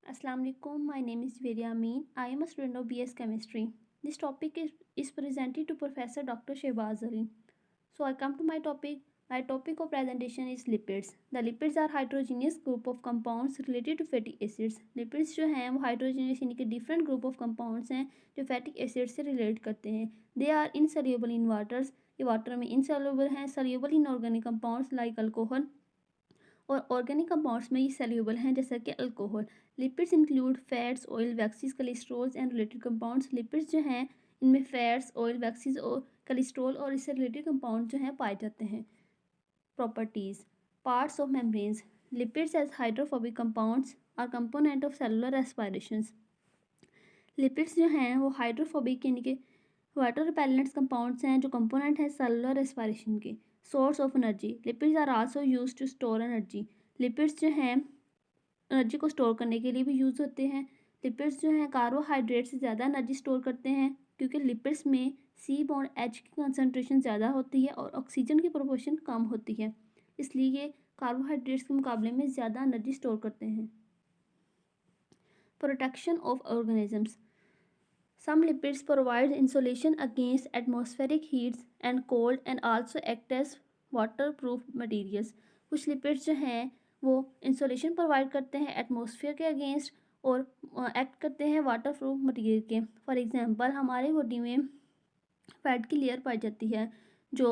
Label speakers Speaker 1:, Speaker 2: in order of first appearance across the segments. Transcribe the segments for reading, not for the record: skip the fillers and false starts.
Speaker 1: Assalamu alaikum. My name is Veria Amin. I am a student of BS Chemistry. This topic is presented to Professor Dr. Shehbaz Ali. So I come to my topic. My topic of presentation is lipids. The lipids are heterogeneous group of compounds related to fatty acids. Lipids जो हैं वो heterogeneous यानी कि different group of compounds हैं जो fatty acids से relate करते हैं. They are insoluble in waters. ये वाटर में insoluble हैं. Soluble in organic compounds like alcohol. और ऑर्गेनिक कंपाउंड्स में ये सेल्यूबल हैं जैसा कि alcohol. Lipids include fats, oil, waxes, cholesterols and related compounds. Lipids जो हैं इनमें फैट्स, ऑयल, वैक्सीज और कोलेस्ट्रॉल और इससे रिलेटेड कंपाउंड जो हैं पाए जाते हैं. Properties. Parts of membranes. Lipids as hydrophobic compounds are component of cellular respirations. Lipids जो हैं वो हाइड्रोफोबिक यानी कि वाटर रिपेलेंट्स कंपाउंड्स हैं जो कंपोनेंट है सेलुलर रेस्पिरेशन के. Source of energy. Lipids are also use to store energy. Lipids जो हैं एनर्जी को स्टोर करने के लिए भी यूज़ होते हैं. लिपिड्स जो हैं कार्बोहाइड्रेट से ज़्यादा एनर्जी स्टोर करते हैं क्योंकि लिपिड्स में सी बॉन्ड एच की कंसनट्रेशन ज़्यादा होती है और ऑक्सीजन की प्रोपोर्शन कम होती है, इसलिए ये कार्बोहाइड्रेट्स के मुकाबले में ज़्यादा एनर्जी स्टोर करते हैं. Protection of organisms. Some lipids provide insulation against atmospheric heats and cold and also act as waterproof materials. कुछ लिपिड्स जो हैं वो इंसुलेशन प्रोवाइड करते हैं एटमॉस्फेयर के अगेंस्ट और एक्ट करते हैं वाटरप्रूफ मटेरियल के. फॉर एग्जांपल हमारे बॉडी में फैट की लेयर पाई जाती है जो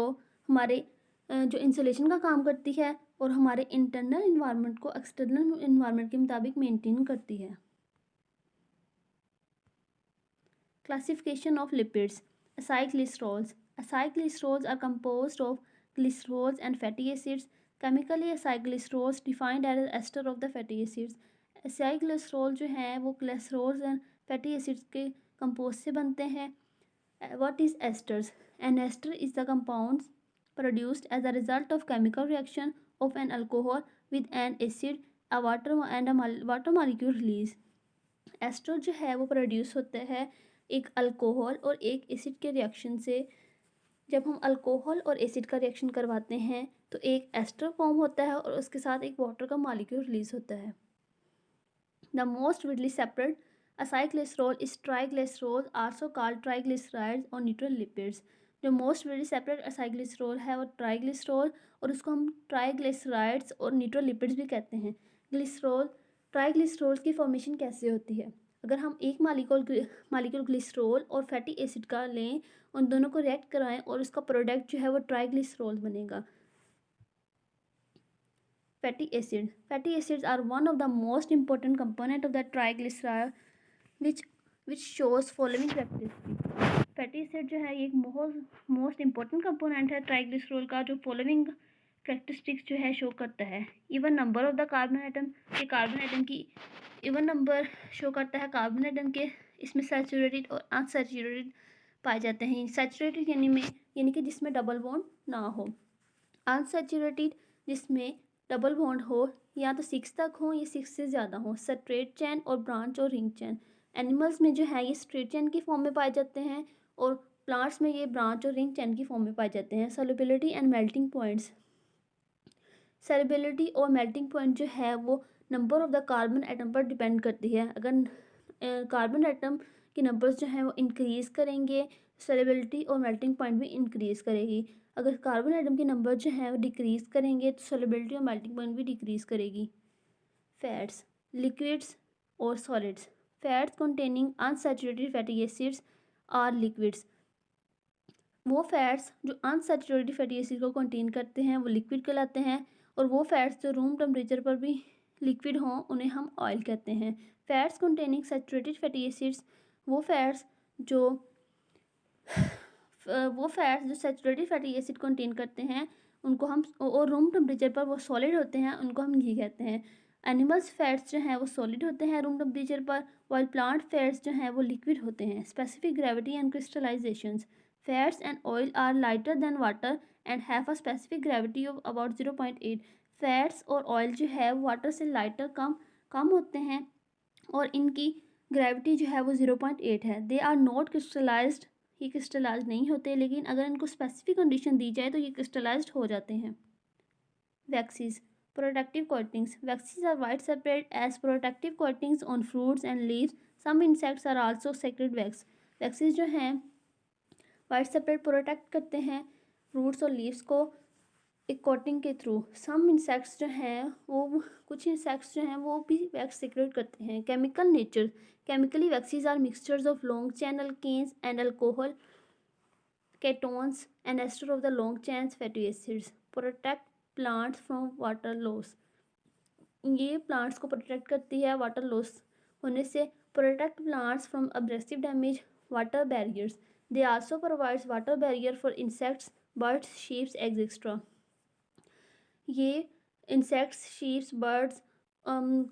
Speaker 1: हमारे जो इंसुलेशन का काम करती है और हमारे इंटरनल इन्वायरमेंट को एक्सटर्नल इन्वायरमेंट के मुताबिक मेंटेन करती है. Classification of lipids. Acylglycerols. Acylglycerols are composed of glycerols and fatty acids. Chemically, acylglycerols defined as ester of the fatty acids. Acylglycerol जो हैं वो glycerols and fatty acids के compose से बनते हैं. What is esters? An ester is the compounds produced as a result of chemical reaction of an alcohol with an acid, a water and a water molecule release. Ester जो है वो produce होता है एक alcohol और एक acid के reaction से. जब हम अल्कोहल और एसिड का रिएक्शन करवाते हैं तो एक एस्टर फॉर्म होता है और उसके साथ एक वाटर का मॉलिक्यूल रिलीज होता है. The most widely separate acylglycerol is triglycerol also called triglycerides or neutral lipids. जो मोस्ट विडली सेपरेट असाइक्लिसरॉल है वो ट्राइग्लिसरॉल और उसको हम ट्राइग्लिसराइड्स और न्यूट्रल लिपिड्स भी कहते हैं. ग्लिसरॉल ट्राइग्लिसरॉल की फॉर्मेशन कैसे होती है? अगर हम एक मालिक्यूल ग्लिसरॉल और फैटी एसिड का लें, उन दोनों को रिएक्ट कराएं और उसका प्रोडक्ट जो है वो ट्राइग्लिसरॉल बनेगा. Fatty acids are one of the most important component of the triglyceride which shows following characteristics. Fatty acid जो है ये एक मोस्ट इंपॉर्टेंट कंपोनेंट है ट्राइग्लिसरॉल का जो फॉलोइंग कैरेक्टरिस्टिक्स जो है शो करता है. Even number of the carbon atom, ये कार्बन एटम की इवन नंबर शो करता है कार्बन एटम के. इसमें सैचुरेटेड और अनसैचुरेटेड पाए जाते हैं. सैचुरेटेड यानी कि जिसमें डबल बॉन्ड ना हो. अनसैचुरेटेड जिसमें डबल बॉन्ड हो या तो 6 तक हो या 6 से ज़्यादा हो. स्ट्रेट चेन और ब्रांच और रिंग चेन. एनिमल्स में जो है ये स्ट्रेट चेन की फॉर्म में पाए जाते हैं और प्लांट्स में ये ब्रांच और रिंग चेन की फॉर्म में पाए जाते हैं. Solubility and melting points. Solubility और मेल्टिंग पॉइंट जो है वो number of the carbon atom पर डिपेंड करती है. अगर कार्बन एटम के नंबर्स जो हैं वो इंक्रीज़ करेंगे, सॉल्युबिलिटी और मेल्टिंग पॉइंट भी इंक्रीज़ करेगी. अगर कार्बन एटम के नंबर जो हैं वो डिक्रीज़ करेंगे तो सॉल्युबिलिटी और मेल्टिंग पॉइंट भी डिक्रीज़ करेगी. फैट्स, लिक्विड्स और solids. Fats containing unsaturated fatty acids are liquids. वो फैट्स जो अनसैचुरेटेड फैटी एसिड को कंटेन करते हैं वो लिक्विड कहलाते हैं और वो फैट्स जो रूम टेम्परेचर पर भी लिक्विड हों उन्हें हम ऑयल कहते हैं. Fats containing saturated fatty acids वो फैट्स जो सैचुरेटेड फैटी एसिड कंटेन करते हैं उनको हम, और रूम टेम्परेचर पर वो सॉलिड होते हैं, उनको हम घी कहते हैं. एनिमल्स फैट्स जो हैं वो सॉलिड होते हैं रूम टेम्परेचर पर, वाइल प्लांट फैट्स जो हैं वो लिक्विड होते हैं. Specific gravity and crystallisations. Fats and oil are lighter than water and have a specific gravity of about 0.8. Fats और ऑयल जो है वाटर से लाइटर कम होते हैं और इनकी ग्रेविटी जो है वो 0.8 है. दे आर नॉट क्रिस्टलाइज्ड, ये क्रिस्टलाइज नहीं होते, लेकिन अगर इनको स्पेसिफिक कंडीशन दी जाए तो ये क्रिस्टलाइज्ड हो जाते हैं. Waxes. Protective coatings. Waxes are widespread as protective coatings on fruits and leaves. Some insects are also secret wax. Waxes जो हैं widespread प्रोटेक्ट करते हैं फ्रूट्स और लीव्स को एक कोटिंग के थ्रू. सम इंसेक्ट्स जो हैं वो कुछ इंसेक्ट्स जो हैं वो भी वैक्स सिक्रेट करते हैं. Chemical nature. Chemically waxes are mixtures of long chain alkanes and alcohol ketones and ester of the long chain fatty acids. Protect plants from water loss. ये प्लांट्स को प्रोटेक्ट करती है वाटर लॉस होने से. Protect plants from abrasive damage. Water barriers. They also provides water barrier for insects birds sheeps etcetera. ये insects sheeps birds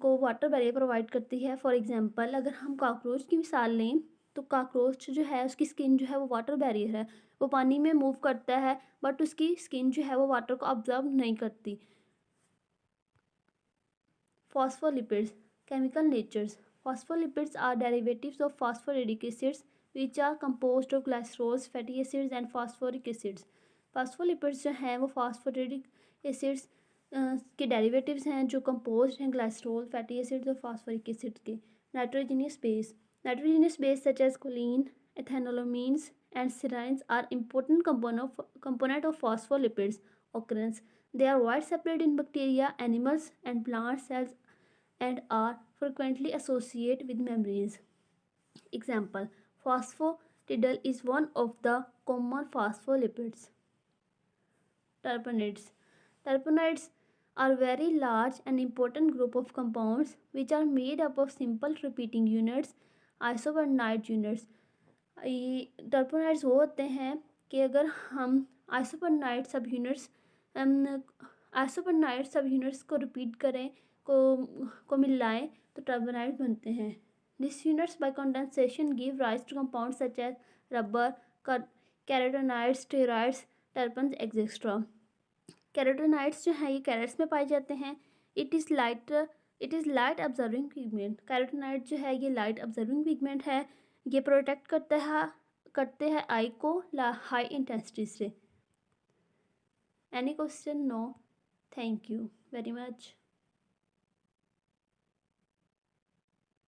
Speaker 1: को water barrier provide करती है. फॉर एग्जांपल अगर हम कॉकरोच की मिसाल लें तो कॉकरोच जो है उसकी स्किन जो है वो वाटर बैरियर है. वो पानी में मूव करता है बट उसकी स्किन जो है वो वाटर को ऑब्जर्व नहीं करती. Phospholipids. Chemical natures. Phospholipids are derivatives of phosphoric acids which are composed of glycerols, fatty acids and phosphoric acids. Phospholipids जो हैं वो phosphoric acids के derivatives हैं जो composed हैं glycerol, fatty acids और phosphoric acids के. Nitrogenous base. Nitrogenous base such as choline, ethanolamines and serines are important component of phospholipids occurrence. They are widespread in bacteria, animals and plant cells and are frequently associated with membranes. Example: phosphatidylate is one of the common phospholipids. Terpenoids. Terpenoids are very large and important group of compounds which are made up of simple repeating units, isoprenoid units. टर्पोनाइड्स वो होते हैं कि अगर हम आइसोप्रनाइड सब units को repeat करें को मिलाएं तो टर्पोनाइड्स बनते हैं. This units by condensation give rise to compound such as rubber, carotenoids, steroids, terpenes etcetera. Carotenoids जो हैं ये कैरेट्स में पाए जाते हैं. It is light observing pigment. Carotenoid जो है ये लाइट ऑब्जर्विंग पिगमेंट है. ये प्रोटेक्ट करते हैं आई को हाई इंटेंसिटी से. Any question? No. Thank you very much.